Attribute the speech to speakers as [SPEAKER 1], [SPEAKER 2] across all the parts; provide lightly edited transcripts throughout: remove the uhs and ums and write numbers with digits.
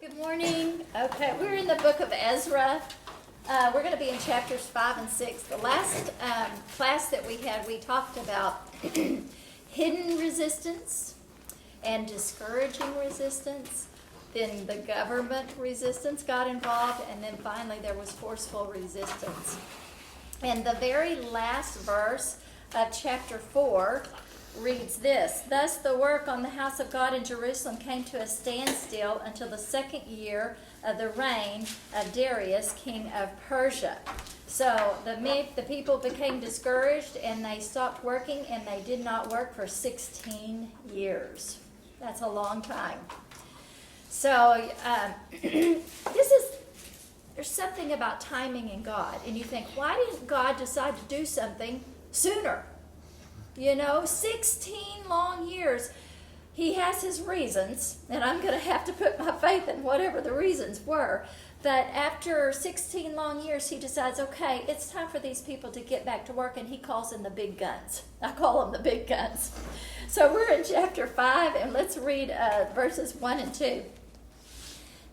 [SPEAKER 1] Good morning. Okay, we're in the book of Ezra. We're going to be in chapters 5 and 6. The last class that we had, we talked about hidden resistance and discouraging resistance. Then the government resistance got involved, and then finally there was forceful resistance. And the very last verse of chapter 4 reads this: Thus the work on the house of God in Jerusalem came to a standstill until the second year of the reign of Darius, king of Persia. So the people became discouraged and they stopped working, and they did not work for 16 years. That's a long time. So there's something about timing in God. And you think, why didn't God decide to do something sooner? 16 long years. He has his reasons, and I'm going to have to put my faith in whatever the reasons were. But after 16 long years, he decides, okay, it's time for these people to get back to work, and he calls in the big guns. I call them the big guns. So we're in chapter 5, and let's read verses 1 and 2.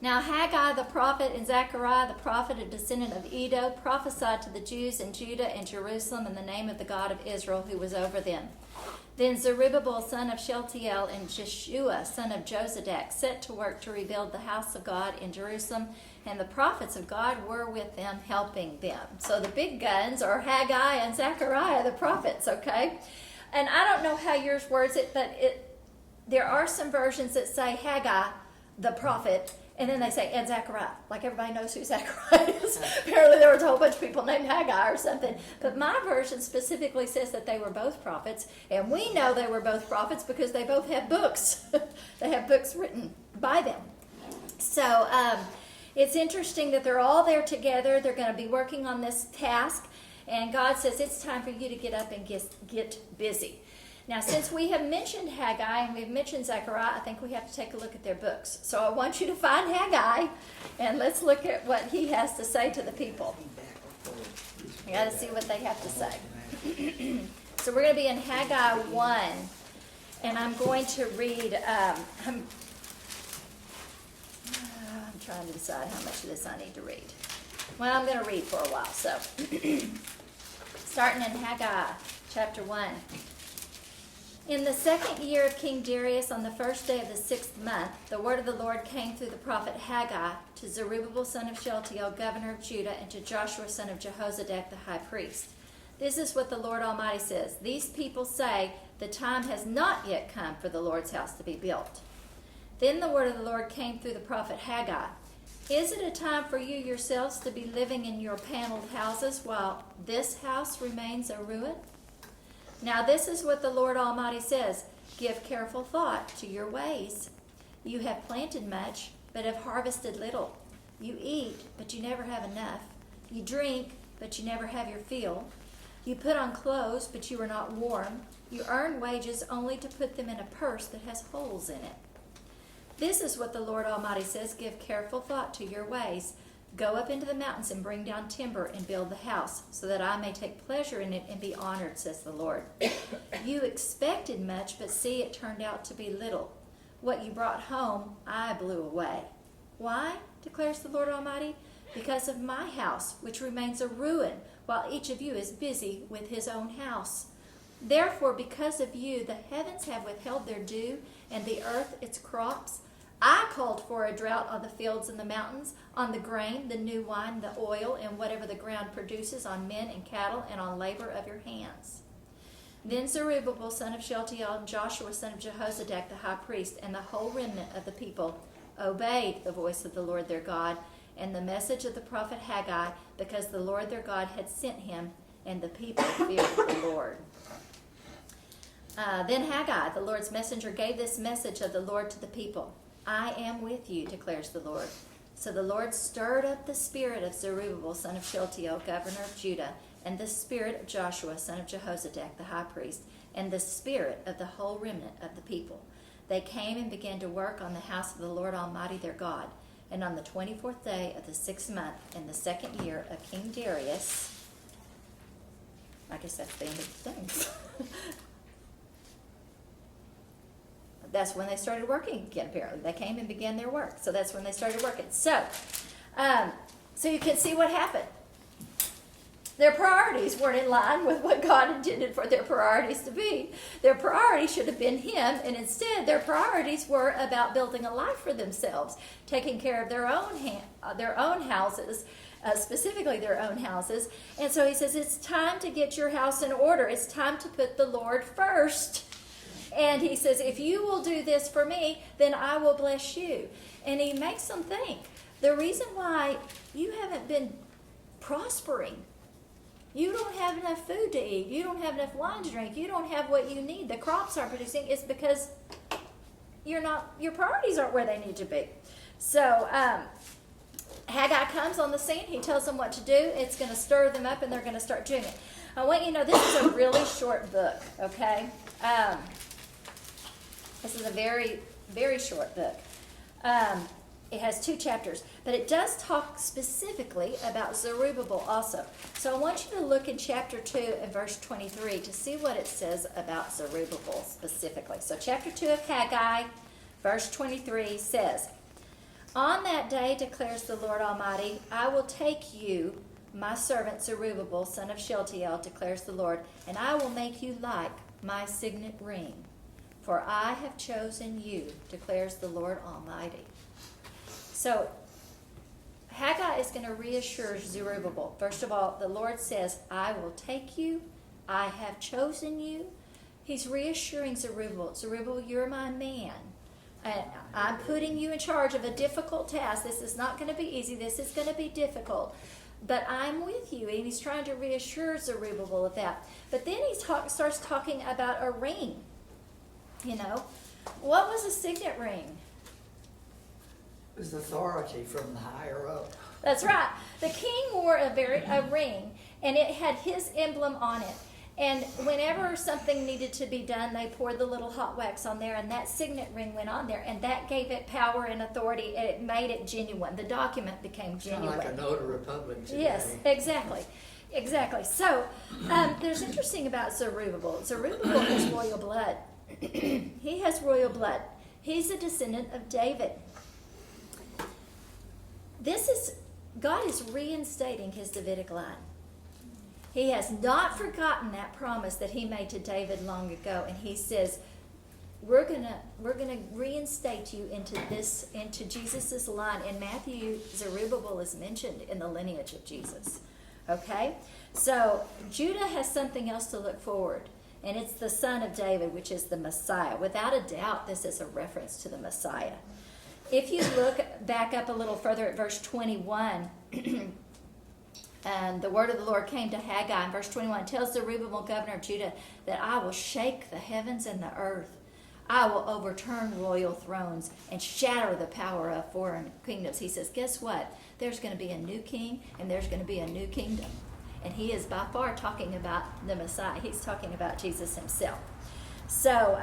[SPEAKER 1] Now Haggai the prophet and Zechariah the prophet, a descendant of Edo, prophesied to the Jews in Judah and Jerusalem in the name of the God of Israel who was over them. Then Zerubbabel son of Shealtiel and Jeshua son of Jozadak set to work to rebuild the house of God in Jerusalem, and the prophets of God were with them, helping them. So the big guns are Haggai and Zechariah the prophets, okay? And I don't know how yours words it, but there are some versions that say Haggai the prophet, and then they say, and Zechariah. Like everybody knows who Zechariah is. Apparently there was a whole bunch of people named Haggai or something. But my version specifically says that they were both prophets. And we know they were both prophets because they both have books. They have books written by them. So it's interesting that they're all there together. They're going to be working on this task. And God says, it's time for you to get up and get busy. Now, since we have mentioned Haggai and we've mentioned Zechariah, I think we have to take a look at their books. So I want you to find Haggai, and let's look at what he has to say to the people. You got to see what they have to say. So we're going to be in Haggai 1, and I'm going to read, I'm trying to decide how much of this I need to read. Well, I'm going to read for a while, so. Starting in Haggai chapter 1. In the second year of King Darius, on the first day of the 6th month, the word of the Lord came through the prophet Haggai to Zerubbabel son of Shealtiel, governor of Judah, and to Joshua son of Jehozadak, the high priest. This is what the Lord Almighty says. These people say, the time has not yet come for the Lord's house to be built. Then the word of the Lord came through the prophet Haggai. Is it a time for you yourselves to be living in your paneled houses while this house remains a ruin? Now this is what the Lord Almighty says. Give careful thought to your ways. You have planted much, but have harvested little. You eat, but you never have enough. You drink, but you never have your fill. You put on clothes, but you are not warm. You earn wages only to put them in a purse that has holes in it. This is what the Lord Almighty says. Give careful thought to your ways. Go up into the mountains and bring down timber and build the house, so that I may take pleasure in it and be honored, says the Lord. You expected much, but see, it turned out to be little. What you brought home, I blew away. Why, declares the Lord Almighty? Because of my house, which remains a ruin, while each of you is busy with his own house. Therefore, because of you, the heavens have withheld their dew, and the earth its crops. I called for a drought on the fields and the mountains, on the grain, the new wine, the oil, and whatever the ground produces, on men and cattle, and on labor of your hands. Then Zerubbabel son of Shealtiel and Joshua son of Jehozadak the high priest and the whole remnant of the people obeyed the voice of the Lord their God and the message of the prophet Haggai, because the Lord their God had sent him, and the people feared the Lord. Then Haggai, the Lord's messenger, gave this message of the Lord to the people. I am with you, declares the Lord. So the Lord stirred up the spirit of Zerubbabel, son of Shealtiel, governor of Judah, and the spirit of Joshua, son of Jehozadak, the high priest, and the spirit of the whole remnant of the people. They came and began to work on the house of the Lord Almighty their God. And on the 24th day of the 6th month, in the second year of King Darius, I guess that's the end of the things. that's when they started working again, apparently. They came and began their work. So that's when they started working. So you can see what happened. Their priorities weren't in line with what God intended for their priorities to be. Their priority should have been Him, and instead their priorities were about building a life for themselves, taking care of their own houses, specifically their own houses. And so He says, it's time to get your house in order. It's time to put the Lord first. And He says, if you will do this for me, then I will bless you. And He makes them think. The reason why you haven't been prospering, you don't have enough food to eat, you don't have enough wine to drink, you don't have what you need, the crops aren't producing, it's because your priorities aren't where they need to be. So Haggai comes on the scene, he tells them what to do, it's going to stir them up and they're going to start doing it. I want you to know this is a really short book, okay? This is a very, very short book. It has 2 chapters, but it does talk specifically about Zerubbabel also. So I want you to look in chapter 2 and verse 23 to see what it says about Zerubbabel specifically. So chapter 2 of Haggai, verse 23 says, on that day, declares the Lord Almighty, I will take you, my servant Zerubbabel, son of Shealtiel, declares the Lord, and I will make you like my signet ring. For I have chosen you, declares the Lord Almighty. So Haggai is going to reassure Zerubbabel. First of all, the Lord says, I will take you. I have chosen you. He's reassuring Zerubbabel. Zerubbabel, you're my man. And I'm putting you in charge of a difficult task. This is not going to be easy. This is going to be difficult. But I'm with you. And he's trying to reassure Zerubbabel of that. But then he starts talking about a ring. You know, what was a signet ring?
[SPEAKER 2] It was authority from the higher up.
[SPEAKER 1] That's right. The king wore a ring, and it had his emblem on it. And whenever something needed to be done, they poured the little hot wax on there, and that signet ring went on there, and that gave it power and authority, and it made it genuine. The document became genuine.
[SPEAKER 2] Kind of like a notary public today.
[SPEAKER 1] Yes, exactly. Exactly. So there's interesting about Zerubbabel. Zerubbabel has royal blood. He has royal blood. He's a descendant of David. God is reinstating his Davidic line. He has not forgotten that promise that he made to David long ago, and he says, we're gonna reinstate you into Jesus' line. In Matthew, Zerubbabel is mentioned in the lineage of Jesus. Okay? So Judah has something else to look forward, and it's the son of David, which is the Messiah. Without a doubt, this is a reference to the Messiah. If you look back up a little further at verse 21, and the word of the Lord came to Haggai in verse 21, tells Zerubbabel, governor of Judah, that I will shake the heavens and the earth. I will overturn royal thrones and shatter the power of foreign kingdoms. He says, guess what? There's going to be a new king, and there's going to be a new kingdom. And he is by far talking about the Messiah. He's talking about Jesus himself. So,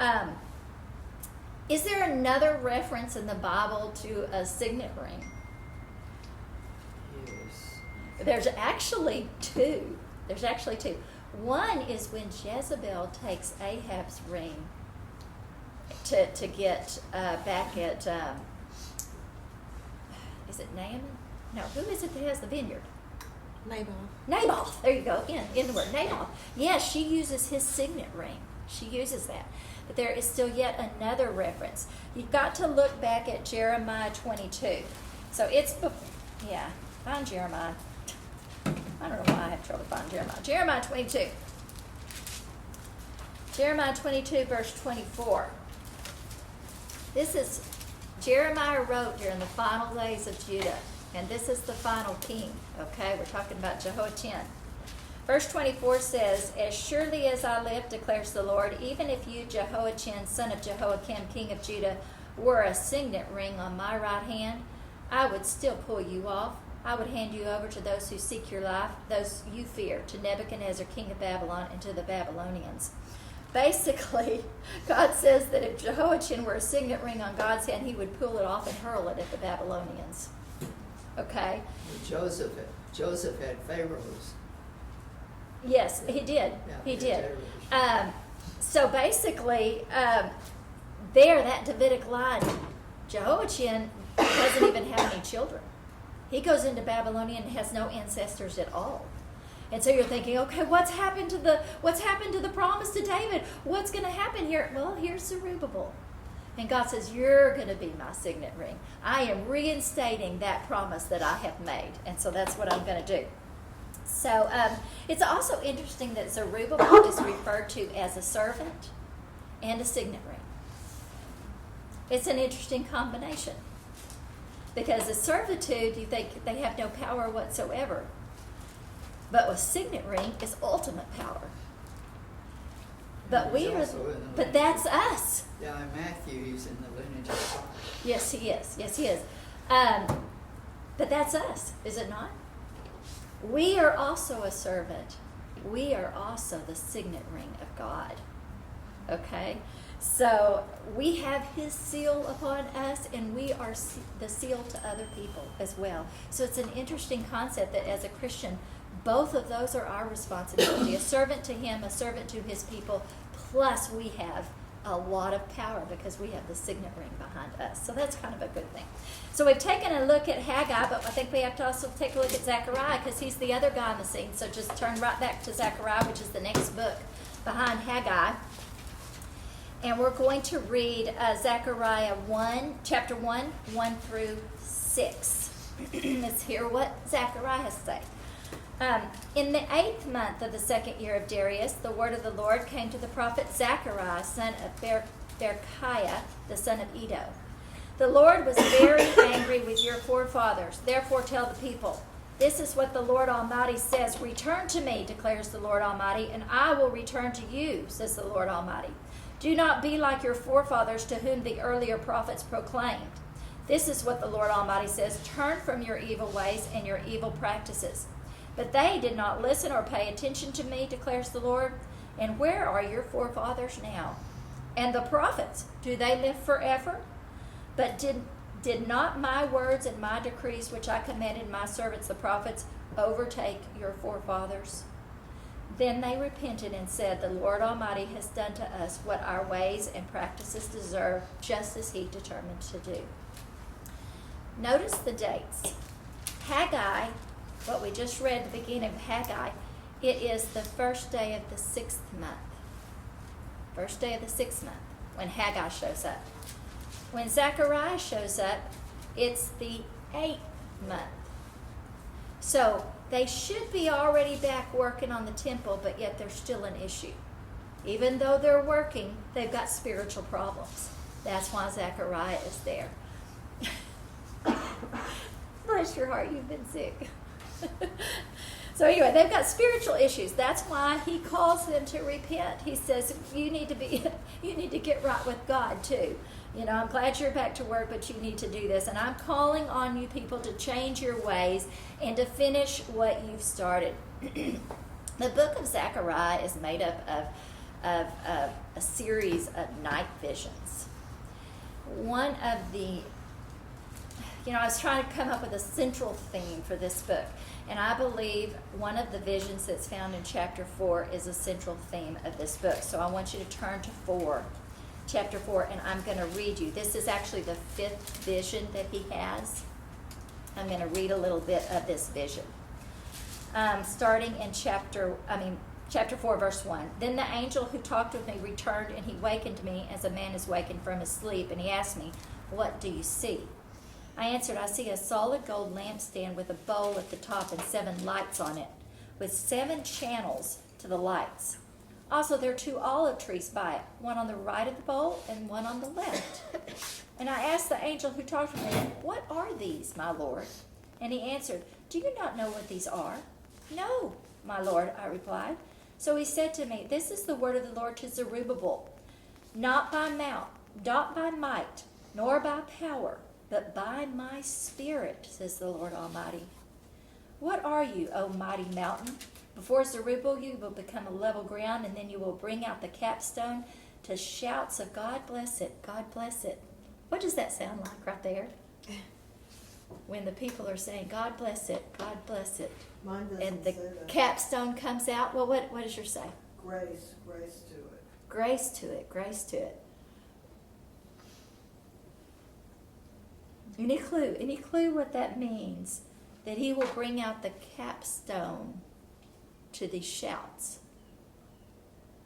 [SPEAKER 1] is there another reference in the Bible to a signet ring?
[SPEAKER 2] Yes.
[SPEAKER 1] There's actually two. One is when Jezebel takes Ahab's ring to get back at, is it Naaman? No, who is it that has the vineyard? Naboth. There you go, in the word, Naboth. Yes, she uses his signet ring. She uses that. But there is still yet another reference. You've got to look back at Jeremiah 22. So find Jeremiah. I don't know why I have trouble finding Jeremiah. Jeremiah 22. Jeremiah 22, verse 24. This is, Jeremiah wrote during the final days of Judah, and this is the final king, okay? We're talking about Jehoiachin. Verse 24 says, as surely as I live, declares the Lord, even if you, Jehoiachin, son of Jehoiakim, king of Judah, wore a signet ring on my right hand, I would still pull you off. I would hand you over to those who seek your life, those you fear, to Nebuchadnezzar, king of Babylon, and to the Babylonians. Basically, God says that if Jehoiachin were a signet ring on God's hand, he would pull it off and hurl it at the Babylonians. Okay?
[SPEAKER 2] Joseph had Pharaoh's.
[SPEAKER 1] Yes, he did.
[SPEAKER 2] Yeah,
[SPEAKER 1] He did. So basically, there, that Davidic line, Jehoiachin doesn't even have any children. He goes into Babylonia and has no ancestors at all. And so you're thinking, okay, what's happened to the promise to David? What's going to happen here? Well, here's Zerubbabel. And God says, you're going to be my signet ring. I am reinstating that promise that I have made. And so that's what I'm going to do. So it's also interesting that Zerubbabel is referred to as a servant and a signet ring. It's an interesting combination. Because as servitude, you think they have no power whatsoever. But with signet ring is ultimate power. But but that's us.
[SPEAKER 2] Yeah, in Matthew, he's in the lineage of God.
[SPEAKER 1] Yes, he is. Yes, he is. But that's us, is it not? We are also a servant. We are also the signet ring of God. Okay? So we have his seal upon us, and we are the seal to other people as well. So it's an interesting concept that as a Christian, both of those are our responsibility. A servant to him, a servant to his people, plus we have a lot of power because we have the signet ring behind us. So that's kind of a good thing. So we've taken a look at Haggai, but I think we have to also take a look at Zechariah because he's the other guy on the scene. So just turn right back to Zechariah, which is the next book behind Haggai. And we're going to read Zechariah 1, chapter 1, 1 through 6. Let's hear what Zechariah has to say. In the 8th month of the 2nd year of Darius, the word of the Lord came to the prophet Zechariah, son of Berechiah, the son of Iddo. The Lord was very angry with your forefathers. Therefore tell the people, this is what the Lord Almighty says. Return to me, declares the Lord Almighty, and I will return to you, says the Lord Almighty. Do not be like your forefathers to whom the earlier prophets proclaimed. This is what the Lord Almighty says. Turn from your evil ways and your evil practices. But they did not listen or pay attention to me, declares the Lord. And where are your forefathers now? And the prophets, do they live forever? But did not my words and my decrees, which I commanded my servants the prophets, overtake your forefathers? Then they repented and said, the Lord Almighty has done to us what our ways and practices deserve, just as he determined to do. Notice the dates. Haggai, what we just read at the beginning of Haggai, it is the first day of the 6th month. First day of the 6th month, when Haggai shows up. When Zechariah shows up, it's the 8th month. So they should be already back working on the temple, but yet there's still an issue. Even though they're working, they've got spiritual problems. That's why Zechariah is there. Bless your heart, you've been sick. So anyway, they've got spiritual issues. That's why he calls them to repent. He says, you need to get right with God too. You know, I'm glad you're back to work, but you need to do this. And I'm calling on you people to change your ways and to finish what you've started. The book of Zechariah is made up of a series of night visions. One of the, I was trying to come up with a central theme for this book. And I believe one of the visions that's found in chapter 4 is a central theme of this book. So I want you to turn to chapter 4, and I'm going to read you. This is actually the 5th vision that he has. I'm going to read a little bit of this vision. Starting in chapter 4, verse 1. Then the angel who talked with me returned, and he wakened me as a man is wakened from his sleep. And he asked me, what do you see? I answered, I see a solid gold lampstand with a bowl at the top and 7 lights on it, with 7 channels to the lights. Also, there are 2 olive trees by it, one on the right of the bowl and one on the left. And I asked the angel who talked to me, what are these, my Lord? And he answered, do you not know what these are? No, my Lord, I replied. So he said to me, this is the word of the Lord to Zerubbabel, not by might, nor by power, but by my spirit, says the Lord Almighty. What are you, O mighty mountain? Before Zerubbabel you will become a level ground, and then you will bring out the capstone to shouts of God bless it, God bless it. What does that sound like right there? When the people are saying, God bless it, God bless it.
[SPEAKER 3] Mine doesn't
[SPEAKER 1] And the
[SPEAKER 3] say that.
[SPEAKER 1] capstone comes out. Well, what does yours say?
[SPEAKER 3] Grace to it.
[SPEAKER 1] Grace to it, grace to it. Any clue? Any clue what that means? That he will bring out the capstone to these shouts.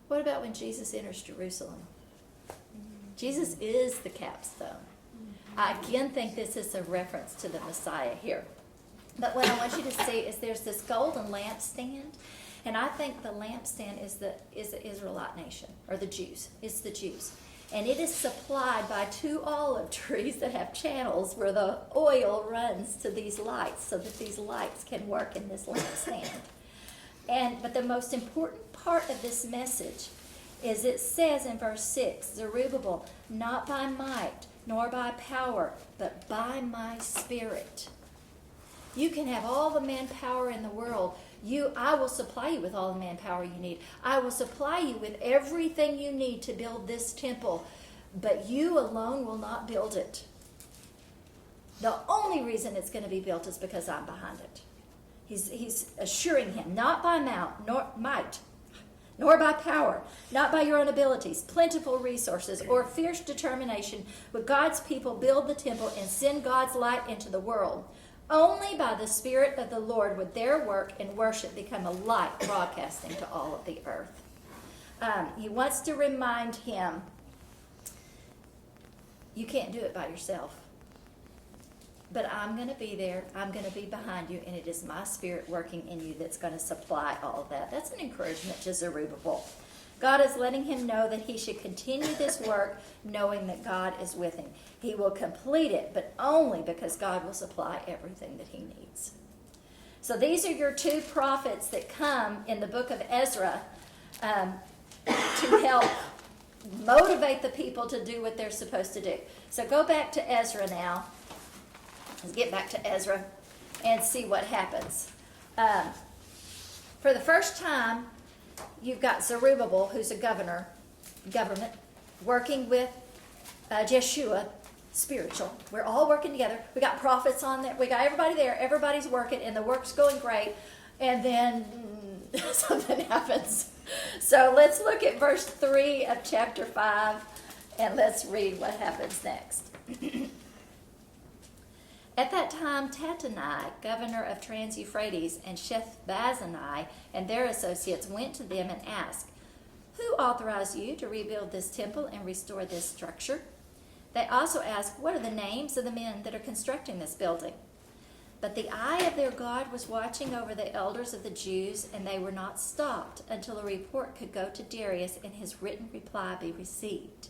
[SPEAKER 1] What about when Jesus enters Jerusalem? Jesus is the capstone. I again think this is a reference to the Messiah here. But what I want you to see is there's this golden lampstand, and I think the lampstand is the Israelite nation, or the Jews. It's the Jews. And it is supplied by 2 olive trees that have channels where the oil runs to these lights so that these lights can work in this lampstand. But the most important part of this message is it says in verse 6, Zerubbabel, not by might nor by power, but by my spirit. You can have all the manpower in the world. I will supply you with all the manpower you need. I will supply you with everything you need to build this temple, but you alone will not build it. The only reason it's going to be built is because I'm behind it. He's assuring him, not by might, nor by power, not by your own abilities, plentiful resources, or fierce determination, would God's people build the temple and send God's light into the world. Only by the Spirit of the Lord would their work and worship become a light broadcasting to all of the earth. He wants to remind him, you can't do it by yourself. But I'm going to be there. I'm going to be behind you, and it is my Spirit working in you that's going to supply all of that. That's an encouragement to Zerubbabel. God is letting him know that he should continue this work knowing that God is with him. He will complete it, but only because God will supply everything that he needs. So these are your 2 prophets that come in the book of Ezra to help motivate the people to do what they're supposed to do. So go back to Ezra now. Let's get back to Ezra and see what happens. For the first time, you've got Zerubbabel, who's a government, working with Jeshua, spiritual. We're all working together. We got prophets on there. We got everybody there. Everybody's working, and the work's going great. And then something happens. So let's look at verse 3 of chapter 5, and let's read what happens next. At that time, Tattenai, governor of Trans-Euphrates, and Shethbazani and their associates went to them and asked, "Who authorized you to rebuild this temple and restore this structure?" They also asked, "What are the names of the men that are constructing this building?" But the eye of their God was watching over the elders of the Jews, and they were not stopped until a report could go to Darius and his written reply be received.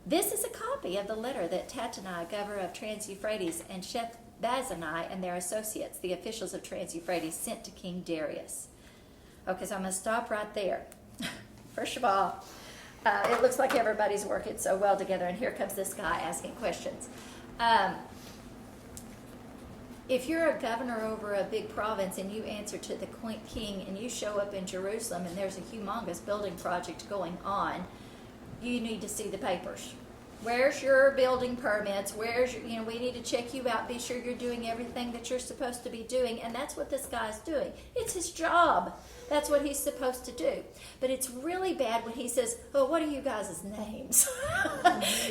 [SPEAKER 1] This is a copy of the letter that Tattenai, governor of Trans-Euphrates, and Shethbazani and their associates, the officials of Trans-Euphrates, sent to King Darius. Okay, so I'm going to stop right there. First of all, it looks like everybody's working so well together, and here comes this guy asking questions. If you're a governor over a big province and you answer to the king and you show up in Jerusalem and there's a humongous building project going on, you need to see the papers. Where's your building permits? Where's your, we need to check you out. Be sure you're doing everything that you're supposed to be doing. And that's what this guy's doing. It's his job. That's what he's supposed to do. But it's really bad when he says, "Oh, what are you guys' names?"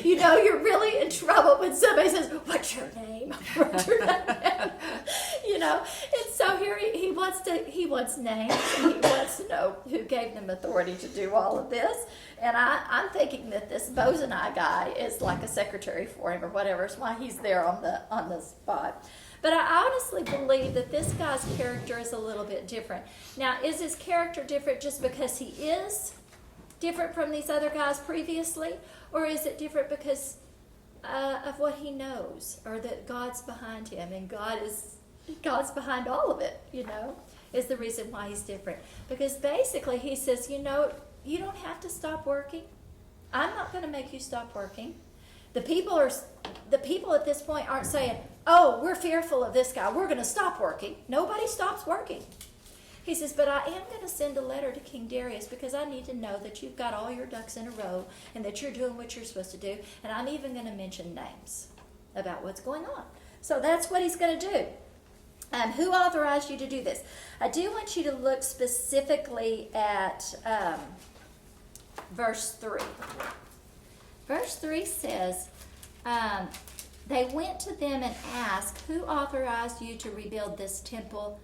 [SPEAKER 1] You're really in trouble when somebody says, "What's your name?" What's your name? And so here he wants names, and he wants to know who gave them authority to do all of this. And I'm thinking that this Bozani guy is like a secretary for him or whatever. It's why he's there on the spot. But I honestly believe that this guy's character is a little bit different. Now, is his character different just because he is different from these other guys previously? Or is it different because of what he knows? Or that God's behind him and God's behind all of it, is the reason why he's different. Because basically he says, you don't have to stop working. I'm not going to make you stop working. The people at this point aren't saying, "Oh, we're fearful of this guy. We're going to stop working." Nobody stops working. He says, "But I am going to send a letter to King Darius because I need to know that you've got all your ducks in a row and that you're doing what you're supposed to do. And I'm even going to mention names about what's going on." So that's what he's going to do. Who authorized you to do this? I do want you to look specifically at verse 3. Verse 3 says, They went to them and asked, "Who authorized you to rebuild this temple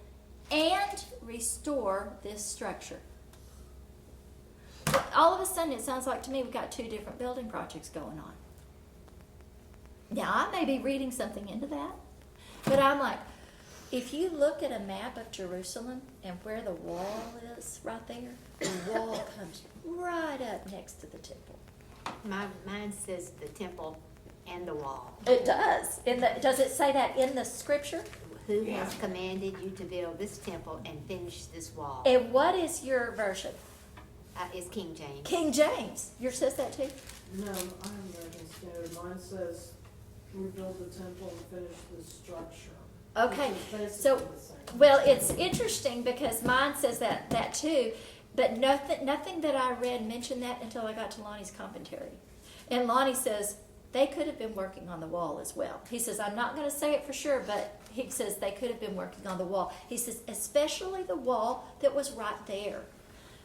[SPEAKER 1] and restore this structure?" All of a sudden, it sounds like to me we've got two different building projects going on. Now, I may be reading something into that, but I'm like, if you look at a map of Jerusalem and where the wall is right there, the wall comes right up next to the temple.
[SPEAKER 3] Mine says the temple and the wall.
[SPEAKER 1] It does. Does it say that in the scripture?
[SPEAKER 3] Who has commanded you to build this temple and finish this wall?
[SPEAKER 1] And what is your version?
[SPEAKER 3] It's King James.
[SPEAKER 1] King James. Yours says that too?
[SPEAKER 4] No, I'm American Standard. Mine says rebuild the temple and finish the structure.
[SPEAKER 1] Okay,
[SPEAKER 4] Which is
[SPEAKER 1] so,
[SPEAKER 4] basically the same.
[SPEAKER 1] well, it's interesting because mine says that too, but nothing that I read mentioned that until I got to Lonnie's commentary. And Lonnie says they could have been working on the wall as well. He says, I'm not going to say it for sure, but he says they could have been working on the wall. He says, especially the wall that was right there.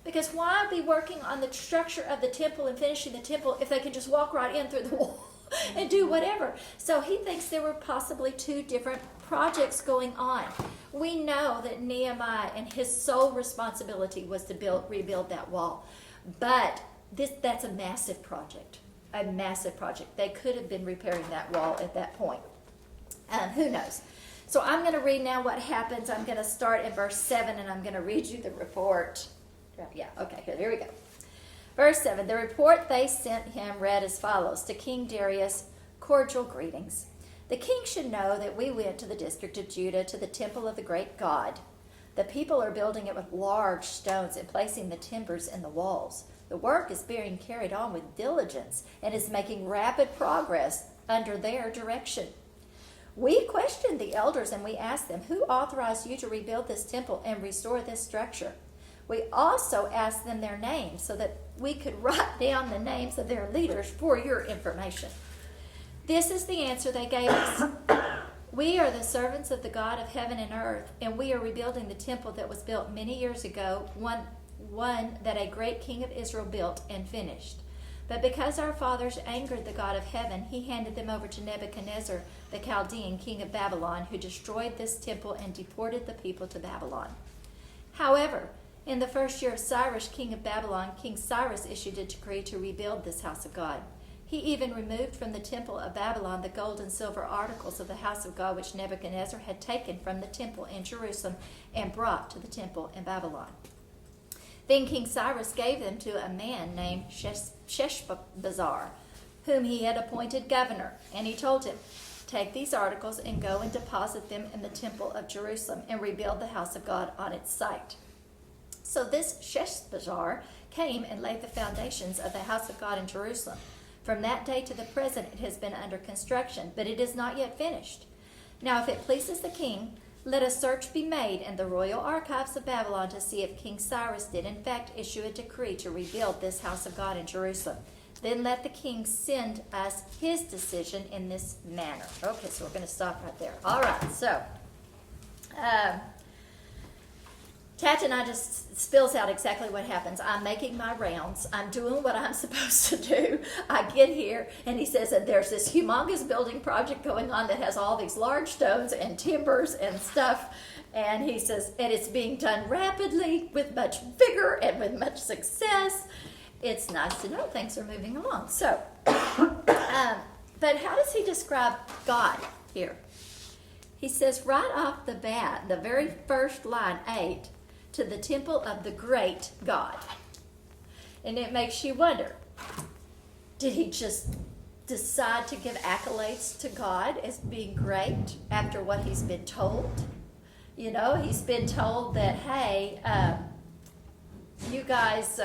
[SPEAKER 1] Because why be working on the structure of the temple and finishing the temple if they can just walk right in through the wall and do whatever? So he thinks there were possibly two different projects going on. We know that Nehemiah and his sole responsibility was to rebuild that wall. But that's a massive project. A massive project. They could have been repairing that wall at that point. Who knows? So I'm going to read now what happens. I'm going to start at verse 7 and I'm going to read you the report. Yeah, okay, here we go. Verse 7, the report they sent him read as follows. To King Darius, cordial greetings. The king should know that we went to the district of Judah to the temple of the great God. The people are building it with large stones and placing the timbers in the walls. The work is being carried on with diligence and is making rapid progress under their direction. We questioned the elders and we asked them, who authorized you to rebuild this temple and restore this structure? We also asked them their names so that we could write down the names of their leaders for your information. This is the answer they gave us. We are the servants of the God of heaven and earth, and we are rebuilding the temple that was built many years ago, one that a great king of Israel built and finished. But because our fathers angered the God of heaven, he handed them over to Nebuchadnezzar, the Chaldean king of Babylon, who destroyed this temple and deported the people to Babylon. However, in the first year of Cyrus, king of Babylon, King Cyrus issued a decree to rebuild this house of God. He even removed from the temple of Babylon the gold and silver articles of the house of God which Nebuchadnezzar had taken from the temple in Jerusalem and brought to the temple in Babylon. Then King Cyrus gave them to a man named Sheshbazzar, whom he had appointed governor, and he told him, take these articles and go and deposit them in the temple of Jerusalem and rebuild the house of God on its site. So this Sheshbazzar came and laid the foundations of the house of God in Jerusalem. From that day to the present it has been under construction, but it is not yet finished. Now if it pleases the king, let a search be made in the royal archives of Babylon to see if King Cyrus did in fact issue a decree to rebuild this house of God in Jerusalem. Then let the king send us his decision in this manner. Okay, so we're going to stop right there. All right, so Tatana just spills out exactly what happens. I'm making my rounds. I'm doing what I'm supposed to do. I get here, and he says that there's this humongous building project going on that has all these large stones and timbers and stuff. And he says, and it's being done rapidly with much vigor and with much success. It's nice to know things are moving along. So, but how does he describe God here? He says right off the bat, the very first line, 8, to the temple of the great God. And it makes you wonder, did he just decide to give accolades to God as being great after what he's been told? You know, he's been told that, hey, you guys,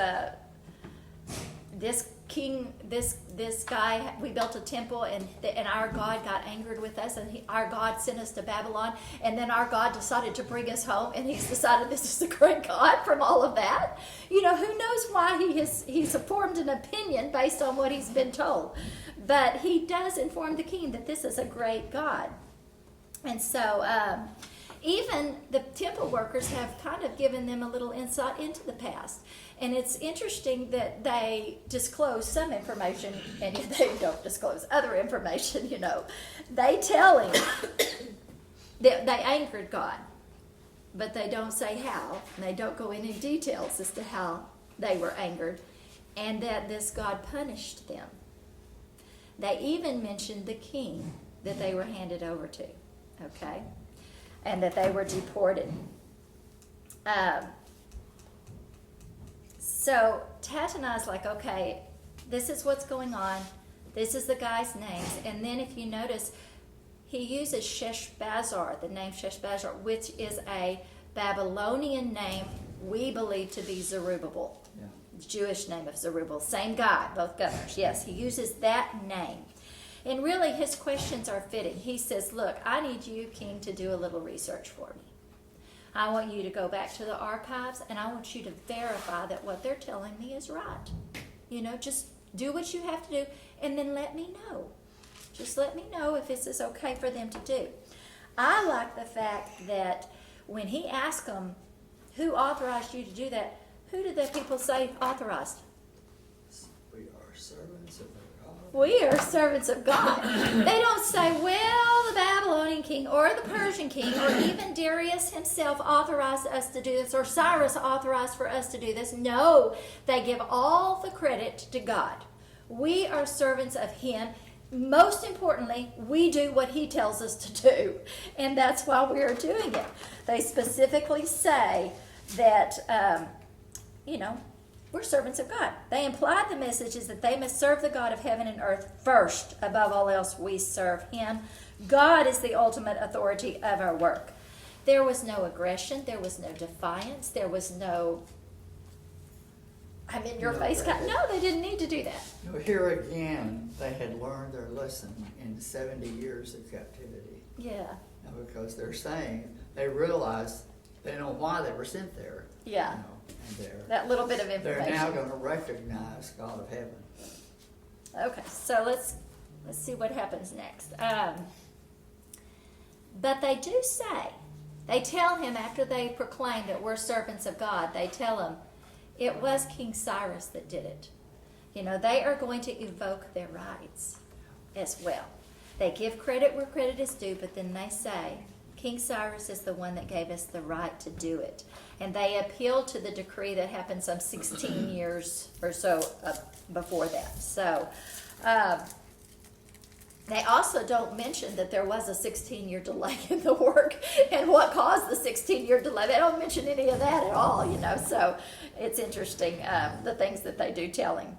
[SPEAKER 1] this king, this guy, we built a temple and our God got angered with us and our God sent us to Babylon, and then our God decided to bring us home, and he's decided this is a great God from all of that. You know, who knows why he's formed an opinion based on what he's been told. But he does inform the king that this is a great God. And so even the temple workers have kind of given them a little insight into the past. And it's interesting that they disclose some information and yet they don't disclose other information, you know. They tell him that they angered God, but they don't say how. And they don't go into details as to how they were angered, and that this God punished them. They even mentioned the king that they were handed over to, okay? And that they were deported. So Tattenai's like, okay, this is what's going on. This is the guy's names. And then if you notice, he uses Sheshbazzar, the name Sheshbazzar, which is a Babylonian name we believe to be Zerubbabel.
[SPEAKER 2] Yeah.
[SPEAKER 1] Jewish name of Zerubbabel. Same guy, both governors. Yes, he uses that name. And really his questions are fitting. He says, look, I need you, king, to do a little research for me. I want you to go back to the archives, and I want you to verify that what they're telling me is right. You know, just do what you have to do, and then let me know. Just let me know if this is okay for them to do. I like the fact that when he asked them, who authorized you to do that, who did the people say authorized?
[SPEAKER 2] We are servants of God.
[SPEAKER 1] We are servants of God. They don't say, well, the Babylonian king or the Persian king or even Darius himself authorized us to do this or Cyrus authorized for us to do this. No, they give all the credit to God. We are servants of him. Most importantly, we do what he tells us to do, and that's why we are doing it. They specifically say that, we're servants of God. They implied the message is that they must serve the God of heaven and earth first. Above all else, we serve him. God is the ultimate authority of our work. There was no aggression. There was no defiance. There was no, I'm in your face. No, they didn't need to do that.
[SPEAKER 2] You know, here again, they had learned their lesson in 70 years of captivity.
[SPEAKER 1] Yeah.
[SPEAKER 2] Now, because they're saying, they realized they know why they were sent there.
[SPEAKER 1] Yeah.
[SPEAKER 2] You know, and
[SPEAKER 1] That little bit of information.
[SPEAKER 2] they're now going to recognize God of heaven.
[SPEAKER 1] Okay, so let's see what happens next. But they do say, they tell him after they proclaim that we're servants of God, they tell him it was King Cyrus that did it. You know, they are going to evoke their rights as well. They give credit where credit is due, but then they say, King Cyrus is the one that gave us the right to do it. And they appeal to the decree that happened some 16 years or so before that. So they also don't mention that there was a 16-year delay in the work and what caused the 16-year delay. They don't mention any of that at all, you know. So it's interesting, the things that they do tell him.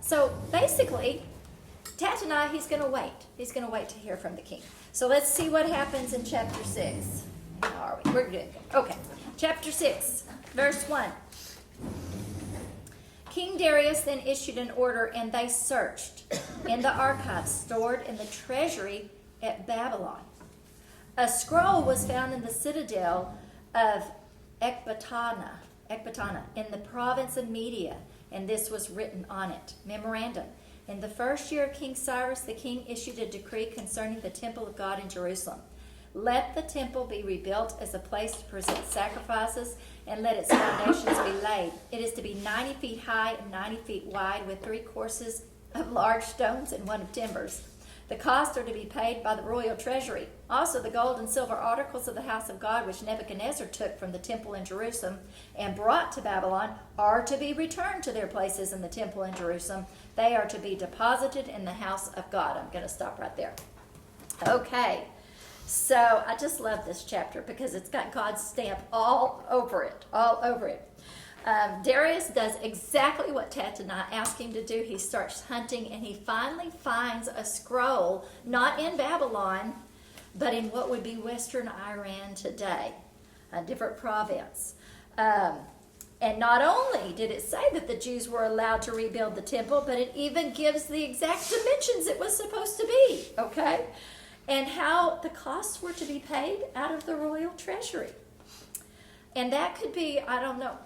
[SPEAKER 1] So basically, Tattenai, he's going to wait. He's going to wait to hear from the king. So let's see what happens in chapter 6. How are we? We're doing good. Okay. Chapter 6, verse 1. King Darius then issued an order, and they searched in the archives stored in the treasury at Babylon. A scroll was found in the citadel of Ecbatana in the province of Media, and this was written on it. Memorandum. In the first year of King Cyrus, the king issued a decree concerning the temple of God in Jerusalem. Let the temple be rebuilt as a place to present sacrifices, and let its foundations be laid. It is to be 90 feet high and 90 feet wide, with 3 courses of large stones and 1 of timbers. The costs are to be paid by the royal treasury. Also, the gold and silver articles of the house of God, which Nebuchadnezzar took from the temple in Jerusalem and brought to Babylon, are to be returned to their places in the temple in Jerusalem. They are to be deposited in the house of God. I'm going to stop right there. Okay. So I just love this chapter because it's got God's stamp all over it, Darius does exactly what Tattenai asked him to do. He starts hunting, and he finally finds a scroll, not in Babylon, but in what would be western Iran today, a different province. And not only did it say that the Jews were allowed to rebuild the temple, but it even gives the exact dimensions it was supposed to be, okay? And how the costs were to be paid out of the royal treasury. And that could be, I don't know,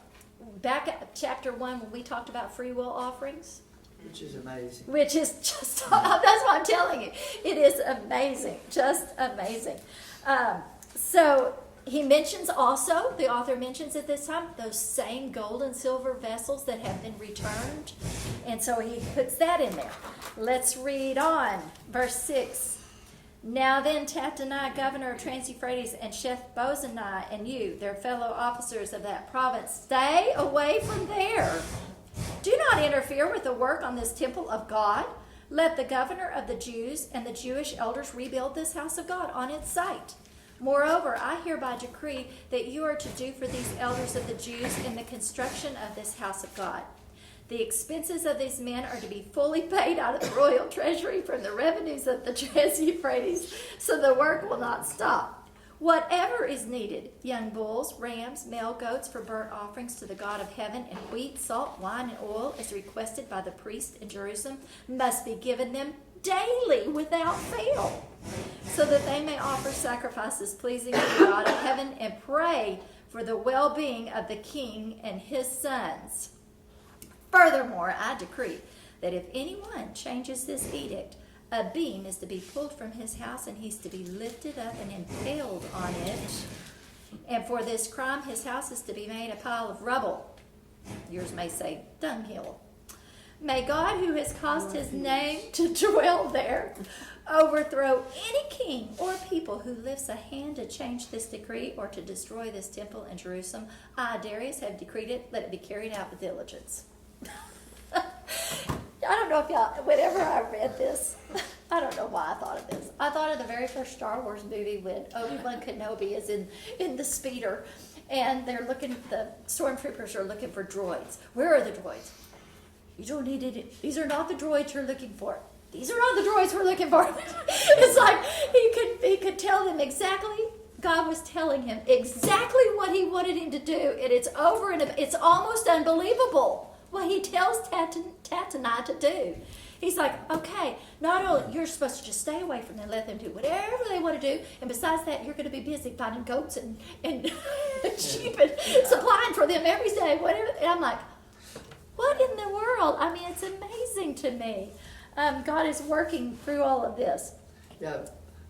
[SPEAKER 1] back at chapter 1 when we talked about free will offerings.
[SPEAKER 2] Which is amazing.
[SPEAKER 1] Which is just, that's what I'm telling you. It is amazing, just amazing. So he mentions also, the author mentions at this time, those same gold and silver vessels that have been returned. And so he puts that in there. Let's read on. Verse 6. Now then, Tattenai, governor of Trans-Euphrates, and Sheth-Bozenai, and you, their fellow officers of that province, stay away from there. Do not interfere with the work on this temple of God. Let the governor of the Jews and the Jewish elders rebuild this house of God on its site. Moreover, I hereby decree that you are to do for these elders of the Jews in the construction of this house of God. The expenses of these men are to be fully paid out of the royal treasury from the revenues of the Trans-Euphrates, so the work will not stop. Whatever is needed, young bulls, rams, male goats for burnt offerings to the God of heaven, and wheat, salt, wine, and oil, as requested by the priest in Jerusalem, must be given them daily without fail, so that they may offer sacrifices pleasing to the God of heaven and pray for the well-being of the king and his sons. Furthermore, I decree that if anyone changes this edict, a beam is to be pulled from his house, and he's to be lifted up and impaled on it. And for this crime, his house is to be made a pile of rubble. Yours may say dunghill. May God, who has caused his name to dwell there, overthrow any king or people who lifts a hand to change this decree or to destroy this temple in Jerusalem. I, Darius, have decreed it. Let it be carried out with diligence. I don't know if y'all, whenever I read this, I don't know why I thought of this. I thought of the very first Star Wars movie when Obi-Wan Kenobi is in the speeder, and they're looking, the stormtroopers are looking for droids. Where are the droids? You don't need it. These are not the droids you're looking for. These are not the droids we're looking for. It's like he could tell them exactly. God was telling him exactly what he wanted him to do, and it's over, and it's almost unbelievable what he tells Tattenai to do. He's like, okay, not only you're supposed to just stay away from them, let them do whatever they want to do, and besides that, you're going to be busy finding goats and sheep and supplying for them every day, whatever. And I'm like, what in the world? I mean, it's amazing to me. God is working through all of this.
[SPEAKER 2] Yeah,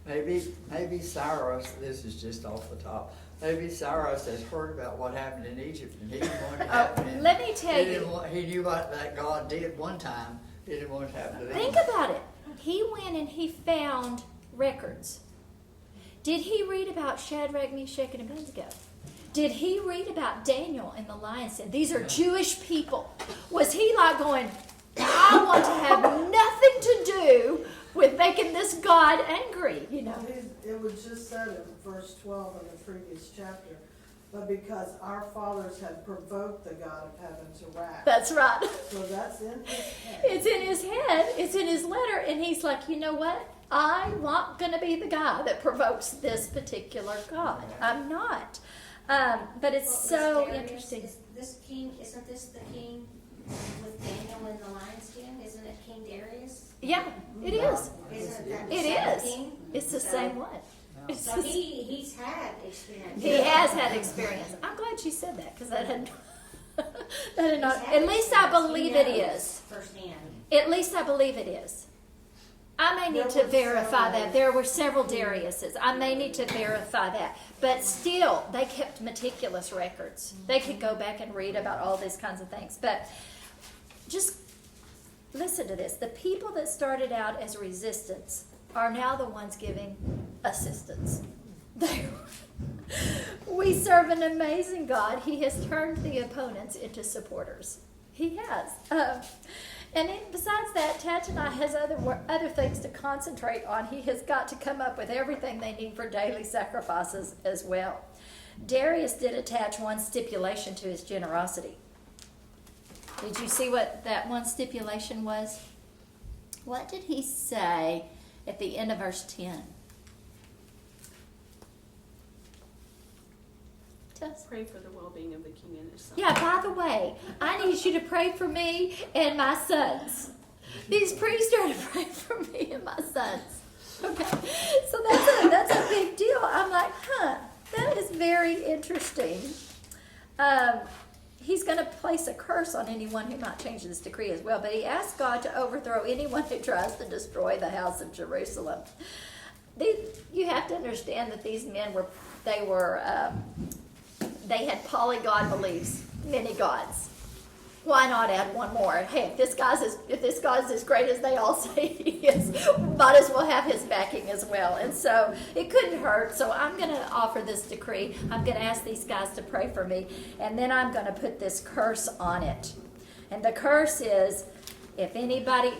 [SPEAKER 2] maybe Cyrus, this is just off the top, maybe Cyrus has heard about what happened in Egypt, and he didn't want it to happen.
[SPEAKER 1] Let me tell you.
[SPEAKER 2] He knew what that God did one time. He didn't want it to happen to them.
[SPEAKER 1] Think about it. He went and he found records. Did he read about Shadrach, Meshach, and Abednego? Did he read about Daniel in the lion's den? These are Jewish people. Was he like going, I want to have nothing to do with making this God angry, you know?
[SPEAKER 4] It was just said in verse 12 in the previous chapter, but because our fathers had provoked the God of heaven to wrath.
[SPEAKER 1] That's right.
[SPEAKER 4] So that's in his head.
[SPEAKER 1] It's in his head. It's in his letter. And he's like, you know what? I'm not going to be the guy that provokes this particular God. I'm not. But it's so interesting.
[SPEAKER 5] Isn't this the king with Daniel in the lion's den? Isn't it King Darius?
[SPEAKER 1] Yeah, it is.
[SPEAKER 5] Isn't that the
[SPEAKER 1] It
[SPEAKER 5] same
[SPEAKER 1] is.
[SPEAKER 5] king?
[SPEAKER 1] It's the same one. It's
[SPEAKER 5] So
[SPEAKER 1] the-
[SPEAKER 5] he's had experience.
[SPEAKER 1] He has had experience. I'm glad you said that because that had not.
[SPEAKER 5] He's had
[SPEAKER 1] At least I
[SPEAKER 5] experience.
[SPEAKER 1] believe
[SPEAKER 5] He
[SPEAKER 1] it
[SPEAKER 5] knows
[SPEAKER 1] is.
[SPEAKER 5] firsthand.
[SPEAKER 1] At least I believe it is. I may need to
[SPEAKER 4] There were
[SPEAKER 1] verify
[SPEAKER 4] several.
[SPEAKER 1] that. There were several Dariuses. I may need to verify that. But still, they kept meticulous records. They could go back and read about all these kinds of things. But just listen to this. The people that started out as resistance are now the ones giving assistance. We serve an amazing God. He has turned the opponents into supporters. He has. Besides that, Tattenai has other things to concentrate on. He has got to come up with everything they need for daily sacrifices as well. Darius did attach one stipulation to his generosity. Did you see what that one stipulation was? What did he say at the end of verse 10? Tess?
[SPEAKER 6] Pray for the well-being of the king and his son.
[SPEAKER 1] Yeah, by the way, I need you to pray for me and my sons. These priests are to pray for me and my sons. Okay, so that's a big deal. I'm like, that is very interesting. He's going to place a curse on anyone who might change this decree as well, but he asked God to overthrow anyone who tries to destroy the house of Jerusalem. You have to understand that these men they had polygon beliefs, many gods. Why not add one more? Hey, if this guy's as great as they all say he is, might as well have his backing as well. And so it couldn't hurt. So I'm going to offer this decree. I'm going to ask these guys to pray for me, and then I'm going to put this curse on it. And the curse is, if anybody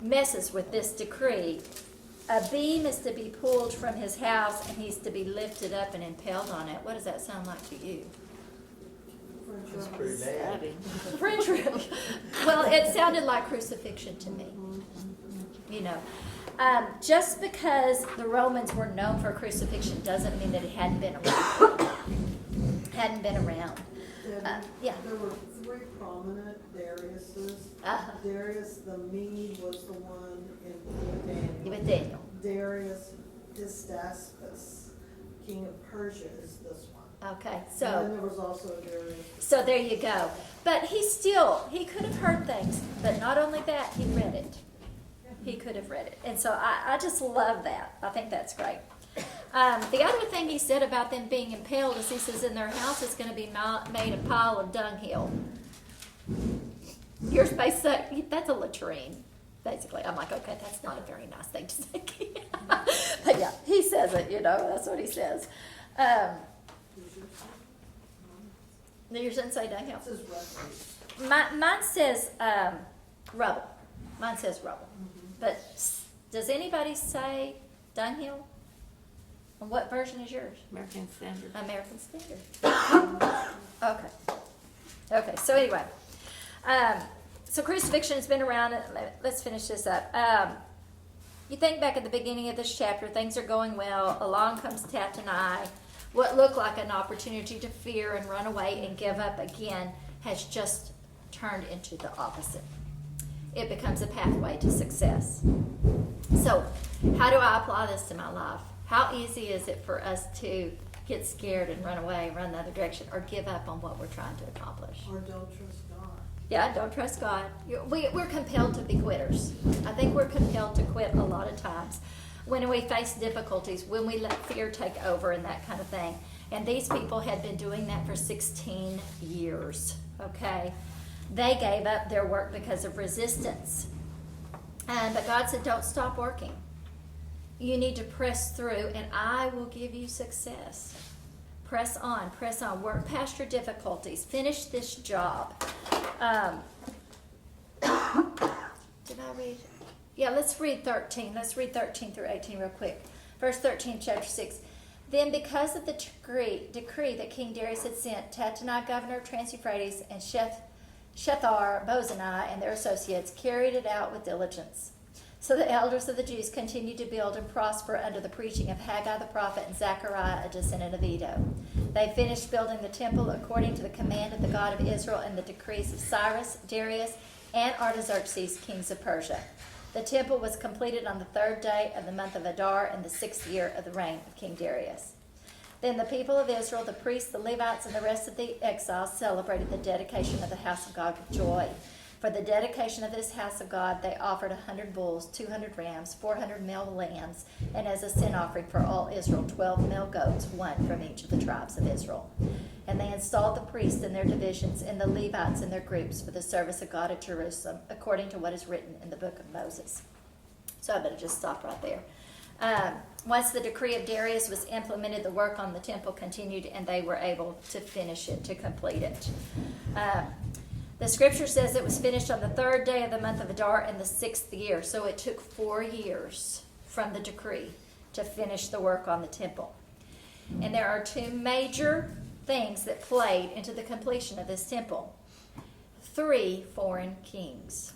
[SPEAKER 1] messes with this decree, a beam is to be pulled from his house, and he's to be lifted up and impaled on it. What does that sound like to you?
[SPEAKER 2] That's pretty bad.
[SPEAKER 1] French really? Well, it sounded like crucifixion to me. You know, just because the Romans were known for crucifixion doesn't mean that it hadn't been around. Yeah.
[SPEAKER 4] There were 3 prominent Dariuses.
[SPEAKER 1] Uh-huh.
[SPEAKER 4] Darius the Mede was the one with Daniel.
[SPEAKER 1] With Daniel.
[SPEAKER 4] Darius Hystaspes, king of Persia, is this one.
[SPEAKER 1] Okay,
[SPEAKER 4] And
[SPEAKER 1] so
[SPEAKER 4] then there was also a Darius.
[SPEAKER 1] so there you go. But he could have heard things. But not only that, he read it. He could have read it. And so I just love that. I think that's great. The other thing he said about them being impaled is he says in their house is going to be made a pile of dunghill. Your space, that's a latrine, basically. I'm like, okay, that's not a very nice thing to say. But yeah, he says it, that's what he says. Yours didn't say dunghill?
[SPEAKER 4] It says refuge.
[SPEAKER 1] Mine says rubble. Mine says rubble. But does anybody say dunghill? And what version is yours?
[SPEAKER 3] American Standard.
[SPEAKER 1] American Standard. Okay. So anyway, so crucifixion has been around. Let's finish this up. You think back at the beginning of this chapter, things are going well. Along comes Tattenai. What looked like an opportunity to fear and run away and give up again has just turned into the opposite. It becomes a pathway to success. So, how do I apply this to my life? How easy is it for us to get scared and run away, run the other direction, or give up on what we're trying to accomplish?
[SPEAKER 4] Or don't trust God.
[SPEAKER 1] Yeah, don't trust God. We're compelled to be quitters. I think we're compelled to quit a lot of times when we face difficulties, when we let fear take over and that kind of thing. And these people had been doing that for 16 years, okay? They gave up their work because of resistance. But God said, don't stop working. You need to press through, and I will give you success. Press on, work past your difficulties, finish this job. Did I read? Yeah, let's read 13. Let's read 13 through 18 real quick. Verse 13, chapter 6. Then because of the decree that King Darius had sent, Tattenai, governor of Trans-Euphrates, and Shethar-Bozenai and their associates carried it out with diligence. So the elders of the Jews continued to build and prosper under the preaching of Haggai the prophet and Zechariah, a descendant of Edo. They finished building the temple according to the command of the God of Israel and the decrees of Cyrus, Darius, and Artaxerxes, kings of Persia. The temple was completed on the 3rd day of the month of Adar in the 6th year of the reign of King Darius. Then the people of Israel, the priests, the Levites, and the rest of the exiles celebrated the dedication of the house of God with joy. For the dedication of this house of God, they offered 100 bulls, 200 rams, 400 male lambs, and as a sin offering for all Israel, 12 male goats, one from each of the tribes of Israel. And they installed the priests in their divisions and the Levites in their groups for the service of God at Jerusalem, according to what is written in the book of Moses. So I better just stop right there. Once the decree of Darius was implemented, the work on the temple continued, and they were able to finish it, to complete it. The scripture says it was finished on the 3rd day of the month of Adar in the 6th year. So it took 4 years from the decree to finish the work on the temple. And there are 2 major things that played into the completion of this temple. 3 foreign kings.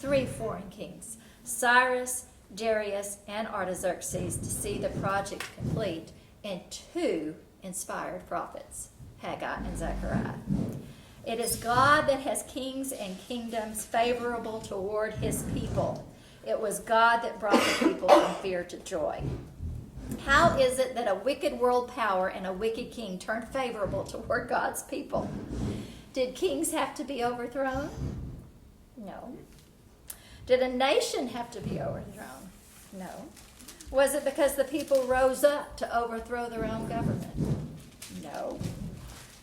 [SPEAKER 1] 3 foreign kings. Cyrus, Darius, and Artaxerxes to see the project complete, and 2 inspired prophets, Haggai and Zechariah. It is God that has kings and kingdoms favorable toward his people. It was God that brought the people from fear to joy. How is it that a wicked world power and a wicked king turned favorable toward God's people? Did kings have to be overthrown? No. Did a nation have to be overthrown? No. Was it because the people rose up to overthrow their own government? No.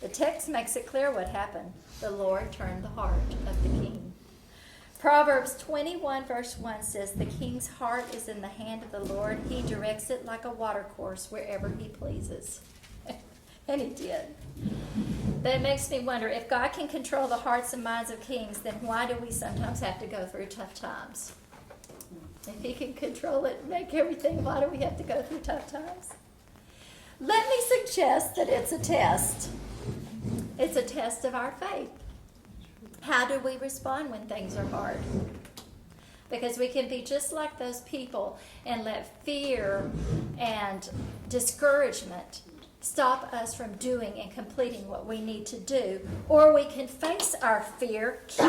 [SPEAKER 1] The text makes it clear what happened. The Lord turned the heart of the king. Proverbs 21 verse 1 says, "The king's heart is in the hand of the Lord. He directs it like a watercourse wherever he pleases." And he did. That makes me wonder, if God can control the hearts and minds of kings, then why do we sometimes have to go through tough times? If he can control it and make everything, why do we have to go through tough times? Let me suggest that it's a test. It's a test of our faith. How do we respond when things are hard? Because we can be just like those people and let fear and discouragement stop us from doing and completing what we need to do. Or we can face our fear, keep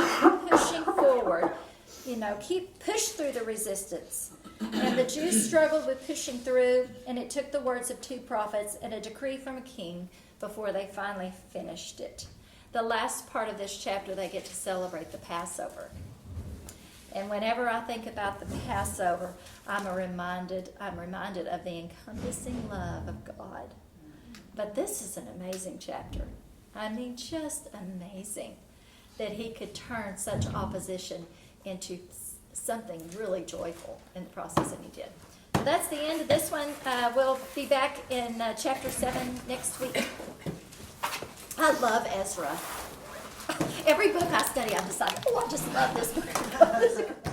[SPEAKER 1] pushing forward, push through the resistance. And the Jews struggled with pushing through, and it took the words of 2 prophets and a decree from a king before they finally finished it. The last part of this chapter, they get to celebrate the Passover. And whenever I think about the Passover, I'm reminded of the encompassing love of God. But this is an amazing chapter. I mean, just amazing that he could turn such opposition into something really joyful in the process, and he did. So that's the end of this one. We'll be back in chapter 7 next week. I love Ezra. Every book I study, I decide, I just love this book.